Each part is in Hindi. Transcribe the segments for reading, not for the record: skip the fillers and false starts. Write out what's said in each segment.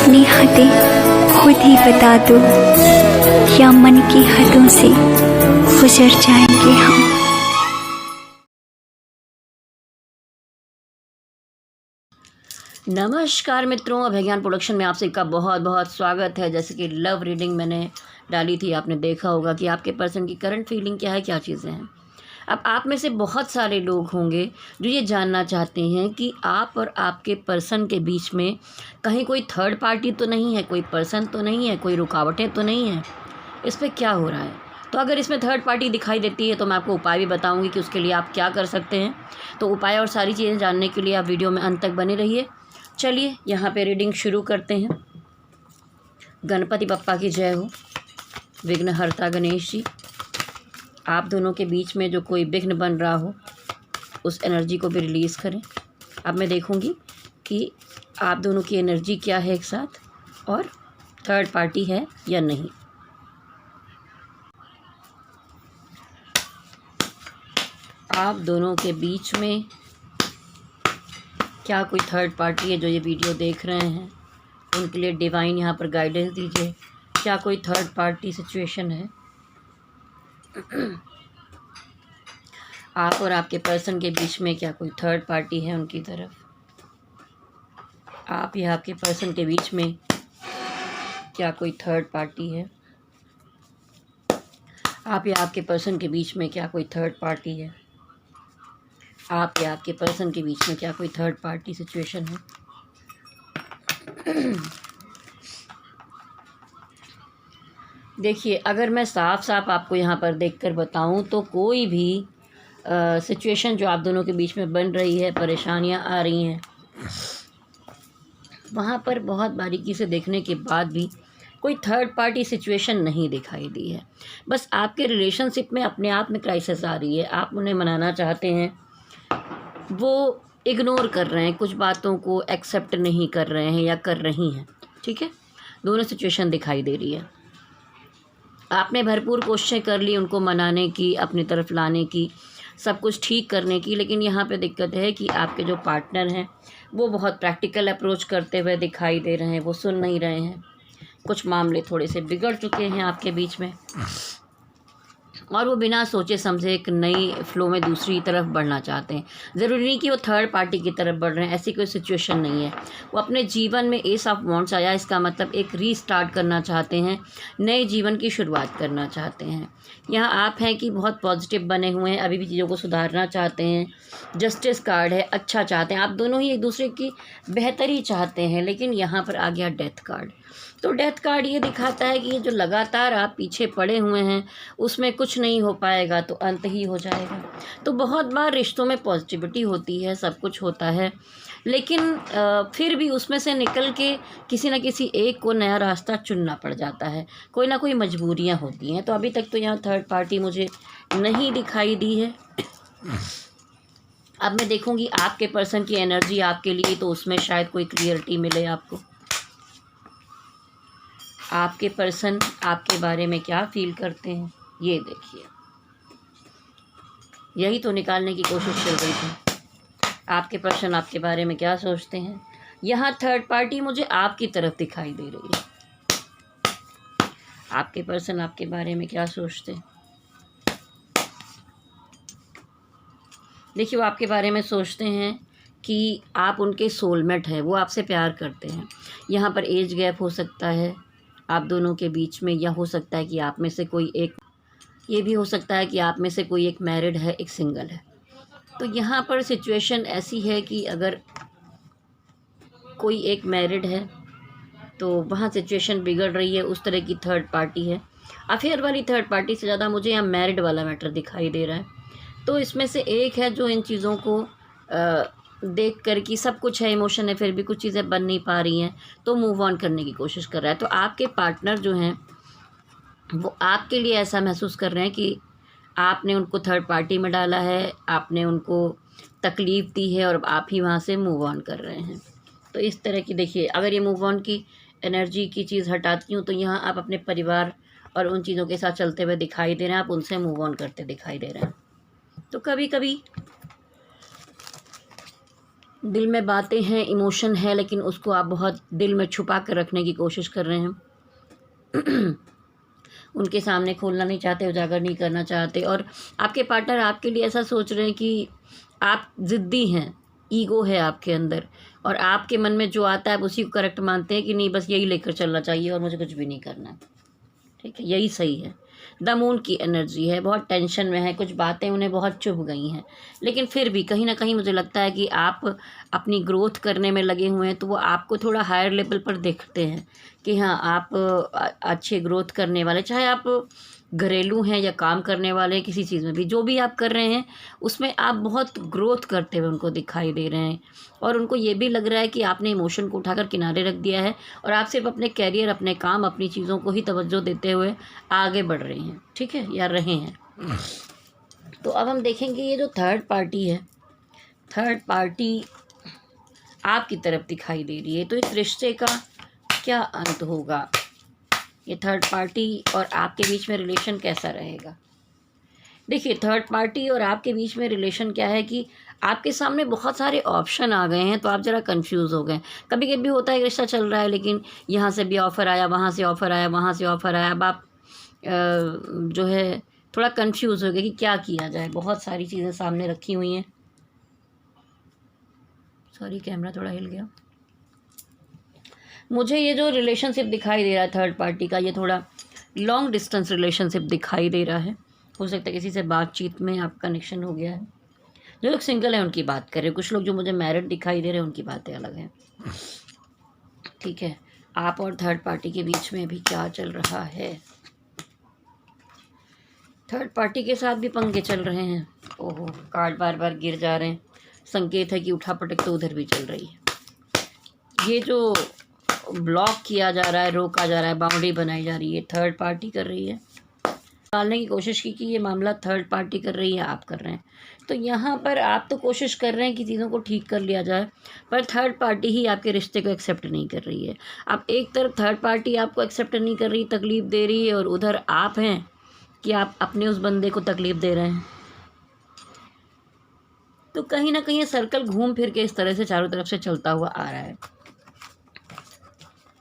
अपनी हदें खुद ही बता दो, या मन की हदों से गुजर जाएंगे हम। नमस्कार मित्रों, अभिज्ञान प्रोडक्शन में आप सबका बहुत बहुत स्वागत है। जैसे कि लव रीडिंग मैंने डाली थी, आपने देखा होगा कि आपके पर्सन की करंट फीलिंग क्या है, क्या चीज़ें हैं। अब आप में से बहुत सारे लोग होंगे जो ये जानना चाहते हैं कि आप और आपके पर्सन के बीच में कहीं कोई थर्ड पार्टी तो नहीं है, कोई पर्सन तो नहीं है, कोई रुकावटें तो नहीं हैं, इस पर क्या हो रहा है। तो अगर इसमें थर्ड पार्टी दिखाई देती है तो मैं आपको उपाय भी बताऊंगी कि उसके लिए आप क्या कर सकते हैं। तो उपाय और सारी चीज़ें जानने के लिए आप वीडियो में अंत तक बने रहिए। चलिए यहाँ पे रीडिंग शुरू करते हैं। गणपति बप्पा की जय हो। विघ्नहर्ता गणेश जी, आप दोनों के बीच में जो कोई विघ्न बन रहा हो उस एनर्जी को भी रिलीज़ करें। अब मैं देखूंगी कि आप दोनों की एनर्जी क्या है एक साथ, और थर्ड पार्टी है या नहीं। आप दोनों के बीच में क्या कोई थर्ड पार्टी है जो ये वीडियो देख रहे हैं, उनके लिए डिवाइन यहाँ पर गाइडेंस दीजिए। क्या कोई थर्ड पार्टी सिचुएशन है आप और आपके पर्सन के बीच में? क्या कोई थर्ड पार्टी है उनकी तरफ? आप या आपके पर्सन के बीच में क्या कोई थर्ड पार्टी है? आप या आपके पर्सन के बीच में क्या कोई थर्ड पार्टी है? आप या आपके पर्सन के बीच में क्या कोई थर्ड पार्टी सिचुएशन है? देखिए, अगर मैं साफ साफ आपको यहाँ पर देखकर बताऊँ तो कोई भी सिचुएशन जो आप दोनों के बीच में बन रही है, परेशानियाँ आ रही हैं, वहाँ पर बहुत बारीकी से देखने के बाद भी कोई थर्ड पार्टी सिचुएशन नहीं दिखाई दी है। बस आपके रिलेशनशिप में अपने आप में क्राइसिस आ रही है। आप उन्हें मनाना चाहते हैं, वो इग्नोर कर रहे हैं, कुछ बातों को एक्सेप्ट नहीं कर रहे हैं या कर रही हैं। ठीक है, दोनों सिचुएशन दिखाई दे रही है। आपने भरपूर कोशिशें कर ली उनको मनाने की, अपनी तरफ लाने की, सब कुछ ठीक करने की, लेकिन यहाँ पे दिक्कत है कि आपके जो पार्टनर हैं वो बहुत प्रैक्टिकल अप्रोच करते हुए दिखाई दे रहे हैं। वो सुन नहीं रहे हैं। कुछ मामले थोड़े से बिगड़ चुके हैं आपके बीच में, और वो बिना सोचे समझे एक नई फ्लो में दूसरी तरफ बढ़ना चाहते हैं। ज़रूरी नहीं कि वो थर्ड पार्टी की तरफ बढ़ रहे हैं, ऐसी कोई सिचुएशन नहीं है। वो अपने जीवन में एस ऑफ वांड्स आया, इसका मतलब एक रीस्टार्ट करना चाहते हैं, नए जीवन की शुरुआत करना चाहते हैं। यहाँ आप हैं कि बहुत पॉजिटिव बने हुए हैं, अभी भी चीज़ों को सुधारना चाहते हैं। जस्टिस कार्ड है, अच्छा चाहते हैं। आप दोनों ही एक दूसरे की बेहतरी चाहते हैं, लेकिन यहाँ पर आ गया डेथ कार्ड। तो डेथ कार्ड ये दिखाता है कि ये जो लगातार आप पीछे पड़े हुए हैं उसमें कुछ नहीं हो पाएगा तो अंत ही हो जाएगा। तो बहुत बार रिश्तों में पॉजिटिविटी होती है, सब कुछ होता है, लेकिन फिर भी उसमें से निकल के किसी न किसी एक को नया रास्ता चुनना पड़ जाता है। कोई ना कोई मजबूरियां होती हैं। तो अभी तक तो यहाँ थर्ड पार्टी मुझे नहीं दिखाई दी है। अब मैं देखूँगी आपके पर्सन की एनर्जी आपके लिए, तो उसमें शायद कोई क्लियरिटी मिले आपको। आपके पर्सन आपके बारे में क्या फील करते हैं, ये देखिए। यही तो निकालने की कोशिश चल रही थी। आपके पर्सन आपके बारे में क्या सोचते हैं। यहाँ थर्ड पार्टी मुझे आपकी तरफ दिखाई दे रही है। आपके पर्सन आपके बारे में क्या सोचते हैं। देखिए, वो आपके बारे में सोचते हैं कि आप उनके सोलमेट हैं, वो आपसे प्यार करते हैं। यहाँ पर एज गैप हो सकता है आप दोनों के बीच में, या हो सकता है कि आप में से कोई एक, ये भी हो सकता है कि आप में से कोई एक मैरिड है, एक सिंगल है। तो यहाँ पर सिचुएशन ऐसी है कि अगर कोई एक मैरिड है तो वहाँ सिचुएशन बिगड़ रही है, उस तरह की थर्ड पार्टी है। अफेयर वाली थर्ड पार्टी से ज़्यादा मुझे यहाँ मैरिड वाला मैटर दिखाई दे रहा है। तो इसमें से एक है जो इन चीज़ों को देख कर कि सब कुछ है, इमोशन है, फिर भी कुछ चीज़ें बन नहीं पा रही हैं, तो मूव ऑन करने की कोशिश कर रहा है। तो आपके पार्टनर जो हैं वो आपके लिए ऐसा महसूस कर रहे हैं कि आपने उनको थर्ड पार्टी में डाला है, आपने उनको तकलीफ़ दी है, और आप ही वहाँ से मूव ऑन कर रहे हैं। तो इस तरह की, देखिए, अगर ये मूव ऑन की एनर्जी की चीज़ हटाती हूँ तो यहाँ आप अपने परिवार और उन चीज़ों के साथ चलते हुए दिखाई दे रहे हैं, आप उनसे मूव ऑन करते दिखाई दे रहे हैं। तो कभी कभी दिल में बातें हैं, इमोशन है, लेकिन उसको आप बहुत दिल में छुपा कर रखने की कोशिश कर रहे हैं। उनके सामने खोलना नहीं चाहते, उजागर नहीं करना चाहते, और आपके पार्टनर आपके लिए ऐसा सोच रहे हैं कि आप ज़िद्दी हैं, ईगो है आपके अंदर, और आपके मन में जो आता है आप उसी को करेक्ट मानते हैं कि नहीं बस यही लेकर चलना चाहिए और मुझे कुछ भी नहीं करना है। ठीक है, यही सही है। द मून की एनर्जी है, बहुत टेंशन में है, कुछ बातें उन्हें बहुत चुभ गई हैं, लेकिन फिर भी कहीं ना कहीं मुझे लगता है कि आप अपनी ग्रोथ करने में लगे हुए हैं, तो वो आपको थोड़ा हायर लेवल पर देखते हैं कि हाँ आप अच्छे ग्रोथ करने वाले, चाहे आप घरेलू हैं या काम करने वाले हैं, किसी चीज़ में भी जो भी आप कर रहे हैं उसमें आप बहुत ग्रोथ करते हुए उनको दिखाई दे रहे हैं, और उनको ये भी लग रहा है कि आपने इमोशन को उठाकर किनारे रख दिया है और आप सिर्फ अपने कैरियर, अपने काम, अपनी चीज़ों को ही तवज्जो देते हुए आगे बढ़ रहे हैं। ठीक है, या रहे हैं। तो अब हम देखेंगे ये जो थर्ड पार्टी है, थर्ड पार्टी आपकी तरफ दिखाई दे रही है, तो इस रिश्ते का क्या अंत होगा? ये थर्ड पार्टी और आपके बीच में रिलेशन कैसा रहेगा? देखिए, थर्ड पार्टी और आपके बीच में रिलेशन क्या है कि आपके सामने बहुत सारे ऑप्शन आ गए हैं, तो आप ज़रा कंफ्यूज हो गए। कभी कभी होता है कि रिश्ता चल रहा है लेकिन यहाँ से भी ऑफ़र आया, वहाँ से ऑफ़र आया, वहाँ से ऑफ़र आया, अब आप जो है थोड़ा कंफ्यूज हो गए कि क्या किया जाए। बहुत सारी चीज़ें सामने रखी हुई हैं। सॉरी, कैमरा थोड़ा हिल गया। मुझे ये जो रिलेशनशिप दिखाई दे रहा है थर्ड पार्टी का, ये थोड़ा लॉन्ग डिस्टेंस रिलेशनशिप दिखाई दे रहा है। हो सकता है किसी से बातचीत में आपका कनेक्शन हो गया है। जो लोग सिंगल हैं उनकी बात कर रहे हैं, कुछ लोग जो मुझे मैरिड दिखाई दे रहे हैं उनकी बातें अलग हैं। ठीक है, आप और थर्ड पार्टी के बीच में अभी क्या चल रहा है? थर्ड पार्टी के साथ भी पंगे चल रहे हैं। ओहो, कार्ड बार बार गिर जा रहे हैं, संकेत है कि उठा पटक तो उधर भी चल रही है। ये जो ब्लॉक किया जा रहा है, रोका जा रहा है, बाउंड्री बनाई जा रही है, थर्ड पार्टी कर रही है। डालने की कोशिश की कि ये मामला थर्ड पार्टी कर रही है, आप कर रहे हैं। तो यहाँ पर आप तो कोशिश कर रहे हैं कि चीज़ों को ठीक कर लिया जाए, पर थर्ड पार्टी ही आपके रिश्ते को एक्सेप्ट नहीं कर रही है। अब एक तरफ थर्ड पार्टी आपको एक्सेप्ट नहीं कर रही, तकलीफ़ दे रही है, और उधर आप हैं कि आप अपने उस बंदे को तकलीफ़ दे रहे हैं। तो कहीं ना कहीं ये सर्कल घूम फिर के इस तरह से चारों तरफ से चलता हुआ आ रहा है।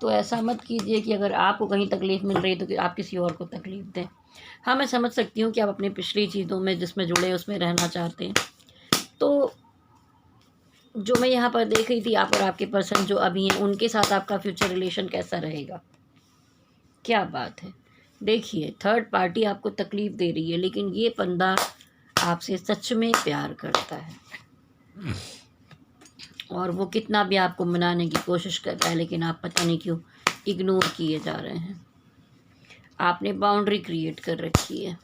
तो ऐसा मत कीजिए कि अगर आपको कहीं तकलीफ़ मिल रही है तो कि आप किसी और को तकलीफ़ दें। हाँ, मैं समझ सकती हूँ कि आप अपनी पिछली चीज़ों में जिसमें जुड़े उसमें रहना चाहते हैं। तो जो मैं यहाँ पर देख रही थी, आप और आपके पर्सन जो अभी हैं उनके साथ आपका फ्यूचर रिलेशन कैसा रहेगा? क्या बात है। देखिए, थर्ड पार्टी आपको तकलीफ़ दे रही है, लेकिन ये बंदा आपसे सच में प्यार करता है, और वो कितना भी आपको मनाने की कोशिश कर रहा है, लेकिन आप पता नहीं क्यों इग्नोर किए जा रहे हैं। आपने बाउंड्री क्रिएट कर रखी है।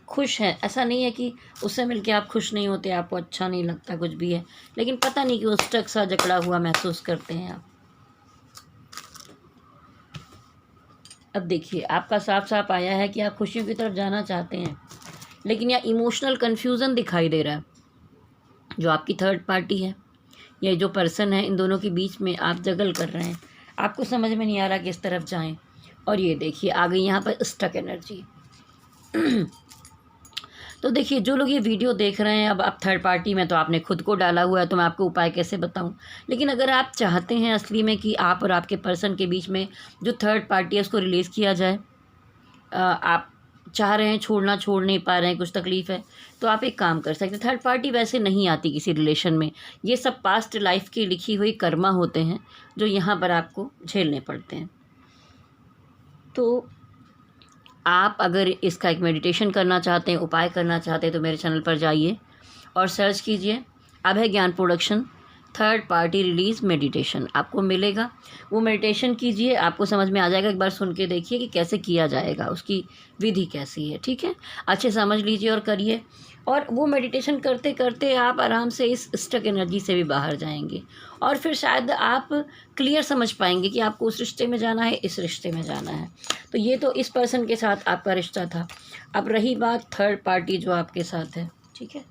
खुश हैं, ऐसा नहीं है कि उससे मिलके आप खुश नहीं होते, आपको अच्छा नहीं लगता, कुछ भी है, लेकिन पता नहीं क्यों स्टक सा जकड़ा हुआ महसूस करते हैं आप। अब देखिए, आपका साफ साफ आया है कि आप खुशियों की तरफ जाना चाहते हैं, लेकिन यहाँ इमोशनल कन्फ्यूज़न दिखाई दे रहा है। जो आपकी थर्ड पार्टी है, ये जो पर्सन है, इन दोनों के बीच में आप जगल कर रहे हैं, आपको समझ में नहीं आ रहा किस तरफ जाएं। और ये देखिए आ गई यहाँ पर स्टक एनर्जी। तो देखिए, जो लोग ये वीडियो देख रहे हैं, अब आप थर्ड पार्टी में, तो आपने खुद को डाला हुआ है, तो मैं आपको उपाय कैसे बताऊं। लेकिन अगर आप चाहते हैं असली में कि आप और आपके पर्सन के बीच में जो थर्ड पार्टी है उसको रिलीज़ किया जाए, आप चाह रहे हैं, छोड़ना छोड़ नहीं पा रहे हैं, कुछ तकलीफ़ है, तो आप एक काम कर सकते हैं। थर्ड पार्टी वैसे नहीं आती किसी रिलेशन में, ये सब पास्ट लाइफ की लिखी हुई कर्मा होते हैं जो यहाँ पर आपको झेलने पड़ते हैं। तो आप अगर इसका एक मेडिटेशन करना चाहते हैं, उपाय करना चाहते हैं, तो मेरे चैनल पर जाइए और सर्च कीजिए अभय ज्ञान production third party release meditation, आपको मिलेगा। वो मेडिटेशन कीजिए, आपको समझ में आ जाएगा। एक बार सुन के देखिए कि कैसे किया जाएगा, उसकी विधि कैसी है। ठीक है, अच्छे समझ लीजिए और करिए, और वो मेडिटेशन करते करते आप आराम से इस स्टक एनर्जी से भी बाहर जाएंगे, और फिर शायद आप क्लियर समझ पाएंगे कि आपको उस रिश्ते में जाना है, इस रिश्ते में जाना है। तो ये तो इस पर्सन के साथ आपका रिश्ता था। अब रही बात थर्ड पार्टी जो आपके साथ है। ठीक है,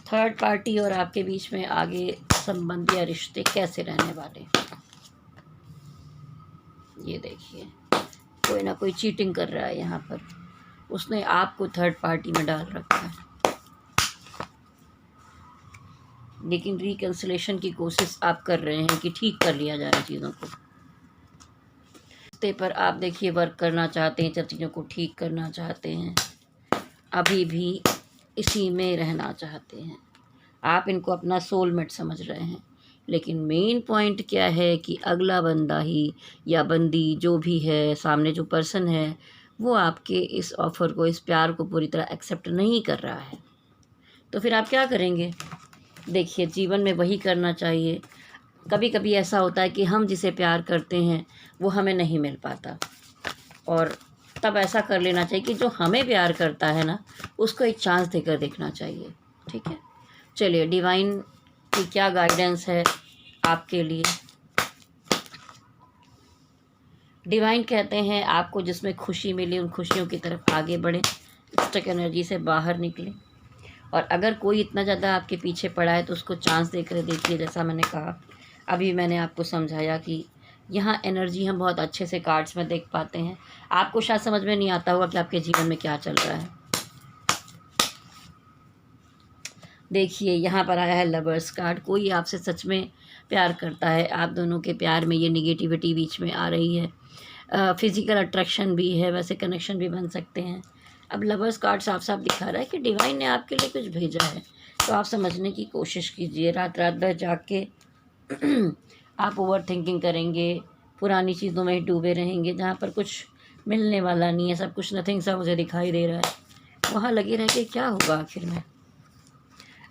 थर्ड पार्टी और आपके बीच में आगे संबंध या रिश्ते कैसे रहने वाले। ये देखिए, कोई ना कोई चीटिंग कर रहा है यहाँ पर, उसने आपको थर्ड पार्टी में डाल रखा है। लेकिन रिकन्सिलेशन की कोशिश आप कर रहे हैं कि ठीक कर लिया जाए चीज़ों को। रास्ते पर आप देखिए वर्क करना चाहते हैं, सब चीज़ों को ठीक करना चाहते हैं, अभी भी इसी में रहना चाहते हैं। आप इनको अपना सोलमेट समझ रहे हैं, लेकिन मेन पॉइंट क्या है कि अगला बंदा ही या बंदी जो भी है, सामने जो पर्सन है, वो आपके इस ऑफ़र को, इस प्यार को पूरी तरह एक्सेप्ट नहीं कर रहा है। तो फिर आप क्या करेंगे? देखिए, जीवन में वही करना चाहिए। कभी कभी ऐसा होता है कि हम जिसे प्यार करते हैं वो हमें नहीं मिल पाता, और तब ऐसा कर लेना चाहिए कि जो हमें प्यार करता है ना, उसको एक चांस देकर देखना चाहिए। ठीक है, चलिए डिवाइन की क्या गाइडेंस है आपके लिए। डिवाइन कहते हैं आपको जिसमें खुशी मिली उन खुशियों की तरफ आगे बढ़ें, स्टक एनर्जी से बाहर निकलें, और अगर कोई इतना ज़्यादा आपके पीछे पड़ा है तो उसको चांस देकर देखिए। जैसा मैंने कहा, अभी मैंने आपको समझाया कि यहाँ एनर्जी हम बहुत अच्छे से कार्ड्स में देख पाते हैं। आपको शायद समझ में नहीं आता होगा कि आपके जीवन में क्या चल रहा है। देखिए, यहाँ पर आया है लवर्स कार्ड। कोई आपसे सच में प्यार करता है, आप दोनों के प्यार में ये निगेटिविटी बीच में आ रही है। फिज़िकल अट्रैक्शन भी है, वैसे कनेक्शन भी बन सकते हैं। अब लवर्स कार्ड साफ साफ दिखा रहा है कि डिवाइन ने आपके लिए कुछ भेजा है, तो आप समझने की कोशिश कीजिए। रात रात भर जाग के आप ओवर थिंकिंग करेंगे, पुरानी चीज़ों में डूबे रहेंगे, जहाँ पर कुछ मिलने वाला नहीं है, सब कुछ नथिंग सा मुझे दिखाई दे रहा है। वहाँ लगे रह के क्या होगा आखिर में?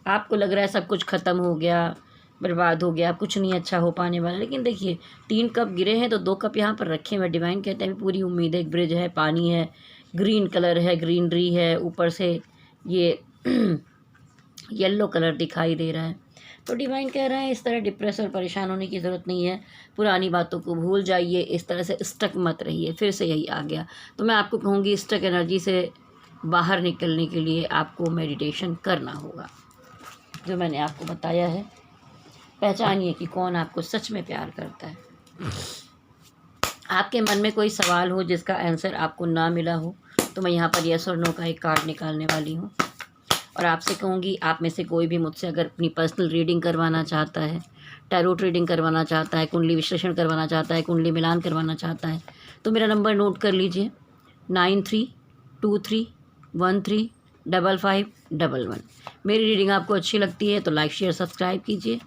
आपको लग रहा है सब कुछ ख़त्म हो गया, बर्बाद हो गया, कुछ नहीं अच्छा हो पाने वाला। लेकिन देखिए, 3 कप गिरे हैं तो 2 कप यहाँ पर रखे हुए। डिवाइन कहते हैं पूरी उम्मीद है। एक ब्रिज है, पानी है, ग्रीन कलर है, ग्रीनरी है, ऊपर से ये येलो कलर दिखाई दे रहा है। तो डिवाइन कह रहे हैं इस तरह डिप्रेस और परेशान होने की ज़रूरत नहीं है, पुरानी बातों को भूल जाइए, इस तरह से स्टक मत रहिए। फिर से यही आ गया, तो मैं आपको कहूँगी स्टक एनर्जी से बाहर निकलने के लिए आपको मेडिटेशन करना होगा, जो मैंने आपको बताया है। पहचानिए कि कौन आपको सच में प्यार करता है। आपके मन में कोई सवाल हो जिसका आंसर आपको ना मिला हो, तो मैं यहाँ पर यस और नो का एक कार्ड निकालने वाली हूँ, और आपसे कहूँगी आप में से कोई भी मुझसे अगर अपनी पर्सनल रीडिंग करवाना चाहता है, टैरोट रीडिंग करवाना चाहता है, कुंडली विश्लेषण करवाना चाहता है, कुंडली मिलान करवाना चाहता है, तो मेरा नंबर नोट कर लीजिए 9323135511। मेरी रीडिंग आपको अच्छी लगती है तो लाइक शेयर सब्सक्राइब कीजिए।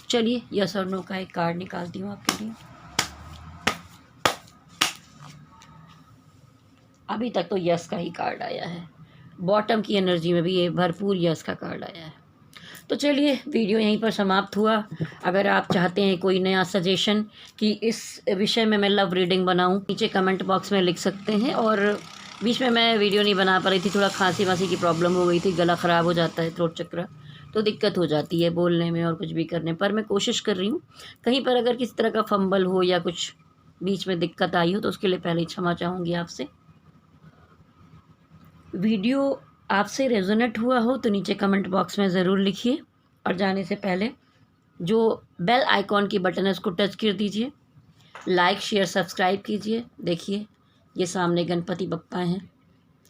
चलिए यस और नो का एक कार्ड निकालती हूँ आपके लिए। अभी तक तो यस का ही कार्ड आया है, बॉटम की एनर्जी में भी ये भरपूर यस का कार्ड आया है। तो चलिए वीडियो यहीं पर समाप्त हुआ। अगर आप चाहते हैं कोई नया सजेशन कि इस विषय में मैं लव रीडिंग बनाऊं, नीचे कमेंट बॉक्स में लिख सकते हैं। और बीच में मैं वीडियो नहीं बना पा रही थी, थोड़ा खांसी वासी की प्रॉब्लम हो गई थी, गला ख़राब हो जाता है, थ्रोट चक्र, तो दिक्कत हो जाती है बोलने में और कुछ भी करने पर। मैं कोशिश कर रही हूँ, कहीं पर अगर किसी तरह का फंबल हो या कुछ बीच में दिक्कत आई हो तो उसके लिए पहले ही क्षमा चाहूँगी आपसे। वीडियो आपसे रेजोनेट हुआ हो तो नीचे कमेंट बॉक्स में ज़रूर लिखिए, और जाने से पहले जो बेल आइकॉन की बटन है उसको टच कर दीजिए, लाइक शेयर सब्सक्राइब कीजिए। देखिए ये सामने गणपति बप्पा हैं,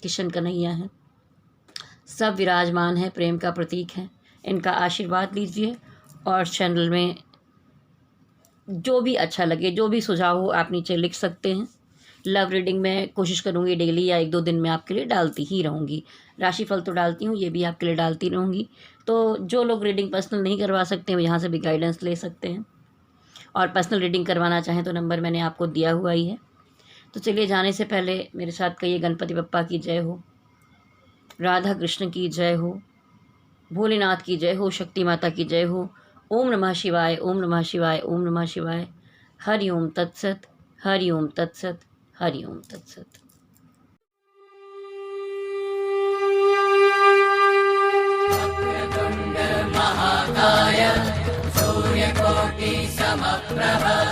किशन कन्हैया हैं, सब विराजमान हैं, प्रेम का प्रतीक है। इनका आशीर्वाद लीजिए, और चैनल में जो भी अच्छा लगे, जो भी सुझाव हो आप नीचे लिख सकते हैं। लव रीडिंग में कोशिश करूँगी डेली या 1-2 दिन में आपके लिए डालती ही रहूँगी। राशिफल तो डालती हूँ, ये भी आपके लिए डालती रहूँगी। तो जो लोग रीडिंग पर्सनल नहीं करवा सकते वो यहाँ से भी गाइडेंस ले सकते हैं, और पर्सनल रीडिंग करवाना चाहें तो नंबर मैंने आपको दिया हुआ ही है। तो चलिए जाने से पहले मेरे साथ कहिए गणपति बप्पा की जय हो, राधा कृष्ण की जय हो, भोलेनाथ की जय हो, शक्ति माता की जय हो। ओम नमः शिवाय, ओम नमः शिवाय, ओम नमः शिवाय। हरि ओम तत्सत, हरि ओम तत्सत, हरि ओम तत्सत। वक्रतुण्ड महाकाय सूर्यकोटि समप्रभ